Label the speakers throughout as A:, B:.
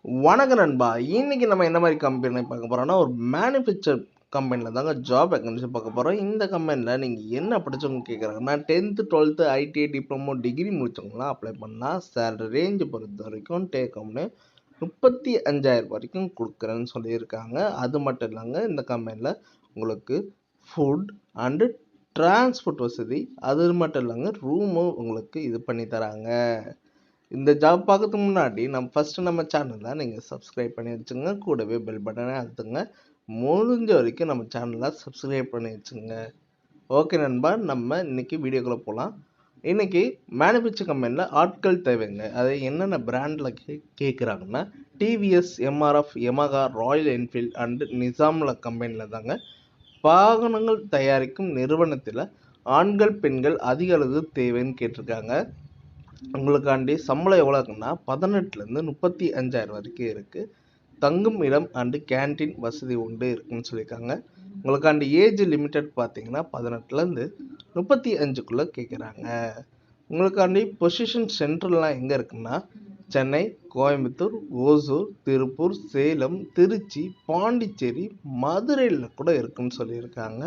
A: வணக்கம் நண்பா. இன்னைக்கு நம்ம என்ன மாதிரி கம்பெனி பார்க்க போறோம்னா, ஒரு மேனுஃபேக்சர் கம்பெனியில் தாங்க ஜாப் வேகன்சி பார்க்க போகிறோம். இந்த கம்பெனியில் நீங்கள் என்ன படித்தவங்க கேட்குறாங்கன்னா, 10th 12th ITI diploma degree முடித்தவங்களாம் அப்ளை பண்ணால் சேலரி ரேஞ்சு பொறுத்த வரைக்கும் டேக் ஹோம்னு 35,000 வரைக்கும் கொடுக்குறேன்னு சொல்லியிருக்காங்க. அது மட்டும் இல்லைங்க, இந்த கம்பெனியில் உங்களுக்கு ஃபுட் அண்டு டிரான்ஸ்போர்ட் வசதி, அது மட்டும் இல்லைங்க, ரூமும் உங்களுக்கு இது பண்ணி தராங்க. இந்த ஜாப் பார்க்கறதுக்கு முன்னாடி நம்ம சேனலை நீங்கள் சப்ஸ்கிரைப் பண்ணி வச்சுங்க. கூடவே பெல் பட்டனை அழுத்துங்க. முடிஞ்ச வரைக்கும் நம்ம சேனலை சப்ஸ்கிரைப் பண்ணி வச்சுங்க. ஓகே நண்பா, நம்ம இன்னைக்கு வீடியோக்குள்ளே போகலாம். இன்னைக்கு மேனுஃபேக்சர் கம்பெனியில் ஆட்கள் தேவைங்க. அதை என்னென்ன பிராண்டில் கேட்குறாங்கன்னா, TVS, MRF, Yamaha, Royal Enfield and நிசாமில் கம்பெனியில் தாங்க வாகனங்கள் தயாரிக்கும் நிறுவனத்தில் ஆண்கள் பெண்கள் அதிக அளவு தேவைன்னு கேட்டிருக்காங்க. உங்களுக்காண்டி சம்பளம் எவ்வளோக்குன்னா 18,000 to 35,000 வரைக்கும் இருக்குது. தங்கும் இடம் அண்டு கேன்டீன் வசதி உண்டு இருக்குன்னு சொல்லியிருக்காங்க. உங்களுக்காண்டி ஏஜ் லிமிட்டட் பார்த்தீங்கன்னா 18 to 35 கேட்குறாங்க. உங்களுக்காண்டி பொசிஷன் சென்ட்ரல்லாம் எங்கே இருக்குன்னா, சென்னை, கோயம்புத்தூர், ஓசூர், திருப்பூர், சேலம், திருச்சி, பாண்டிச்சேரி, மதுரையில் கூட இருக்குன்னு சொல்லியிருக்காங்க.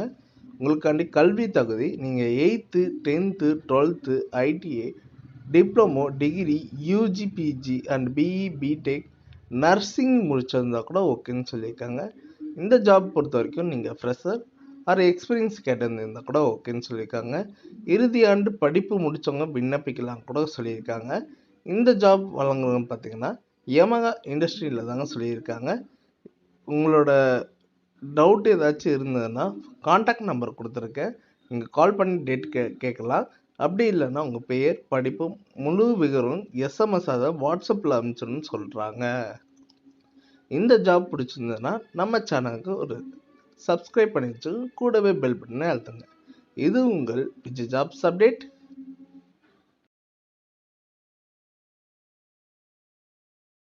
A: உங்களுக்காண்டி கல்வி தகுதி நீங்கள் 8th 10th 12th ITI diploma degree UG PG and BE BTech nursing முடிச்சிருந்தா கூட ஓகேன்னு சொல்லியிருக்காங்க. இந்த ஜாப் பொறுத்த வரைக்கும் நீங்கள் ஃப்ரெஷர் ஆர் எக்ஸ்பீரியன்ஸ் கேட்டிருந்தா கூட ஓகேன்னு சொல்லியிருக்காங்க. இறுதி ஆண்டு படிப்பு முடித்தவங்க விண்ணப்பிக்கலாம் கூட சொல்லியிருக்காங்க. இந்த ஜாப் வழங்குறதுன்னு பார்த்தீங்கன்னா யமகா இண்டஸ்ட்ரியில் தாங்க சொல்லியிருக்காங்க. உங்களோட டவுட் ஏதாச்சும் இருந்ததுன்னா கான்டாக்ட் நம்பர் கொடுத்துருக்கேன், நீங்கள் கால் பண்ணி டேட் கேட்கலாம். அப்படி இல்லைன்னா உங்கள் பெயர், படிப்பு, முழு விவரம் எஸ்எம்எஸ் அதை வாட்ஸ்அப்பில் அனுப்பிச்சிடணும்னு சொல்கிறாங்க. இந்த ஜாப் பிடிச்சிருந்ததுன்னா நம்ம சேனலுக்கு ஒரு சப்ஸ்கிரைப் பண்ணி வச்சு கூடவே பெல் பட்டனை அழுத்துங்க. இது உங்கள் விஜய் ஜாப்ஸ் அப்டேட்.